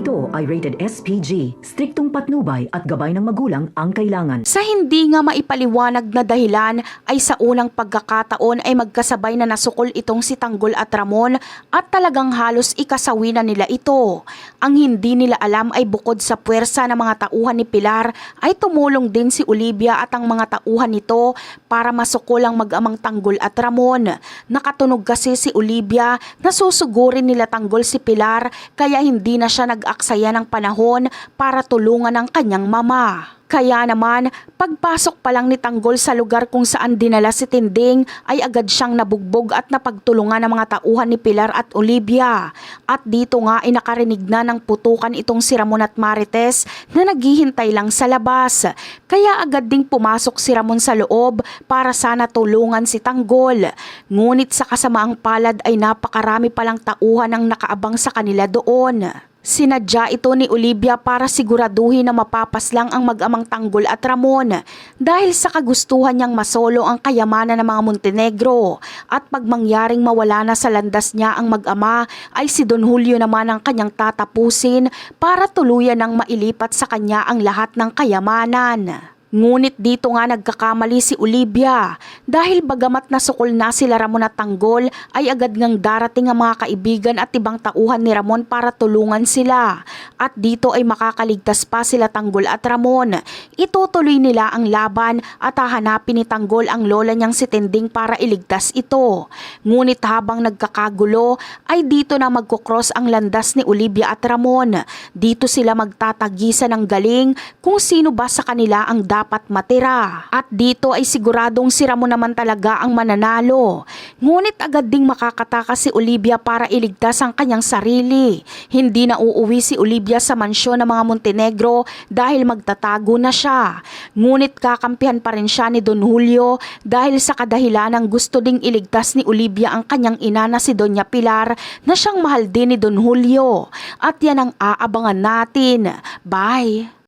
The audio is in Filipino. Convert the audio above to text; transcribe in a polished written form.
ito ay rated SPG. Striktong patnubay at gabay ng magulang ang kailangan. Sa hindi nga maipaliwanag na dahilan ay sa unang pagkakataon ay magkasabay na nasukol itong si Tanggol at Ramon at talagang halos ikasawi na nila ito. Ang hindi nila alam ay bukod sa puwersa ng mga tauhan ni Pilar ay tumulong din si Olivia at ang mga tauhan nito para masukol ang mag-amang Tanggol at Ramon. Nakatunog kasi si Olivia na susugurin nila Tanggol si Pilar kaya hindi na siya nag-aksaya ng panahon para tulungan ang kanyang mama. Kaya naman, pagpasok pa lang ni Tanggol sa lugar kung saan dinala si Tinding ay agad siyang nabugbog at napagtulungan ng mga tauhan ni Pilar at Olivia. At dito nga ay nakarinig na ng putukan itong si Ramon at Marites na naghihintay lang sa labas. Kaya agad ding pumasok si Ramon sa loob para sana tulungan si Tanggol. Ngunit sa kasamaang palad ay napakarami palang tauhan ang nakaabang sa kanila doon. Sinadya ito ni Olivia para siguraduhin na mapapaslang ang mag-amang Tanggol at Ramon dahil sa kagustuhan niyang masolo ang kayamanan ng mga Montenegro at pag mangyaring mawala na sa landas niya ang mag-ama ay si Don Julio naman ang kanyang tatapusin para tuluyan ng mailipat sa kanya ang lahat ng kayamanan. Ngunit dito nga nagkakamali si Olivia dahil bagamat nasukol na sila Ramon at Tanggol ay agad ngang darating ang mga kaibigan at ibang tauhan ni Ramon para tulungan sila. At dito ay makakaligtas pa sila Tanggol at Ramon. Itutuloy nila ang laban at hahanapin ni Tanggol ang lola niyang si Tinding para iligtas ito. Ngunit habang nagkakagulo ay dito na magkukross ang landas ni Olivia at Ramon. Dito sila magtatagisa ng galing kung sino ba sa kanila ang dapat matira. At dito ay siguradong si Ramon naman talaga ang mananalo. Ngunit agad ding makakatakas si Olivia para iligtas ang kanyang sarili. Hindi na uuwi si Olivia sa mansyon ng mga Montenegro dahil magtatago na siya. Ngunit kakampihan pa rin siya ni Don Julio dahil sa kadahilanang gusto ding iligtas ni Olivia ang kanyang ina na si Doña Pilar na siyang mahal din ni Don Julio. At yan ang aabangan natin. Bye!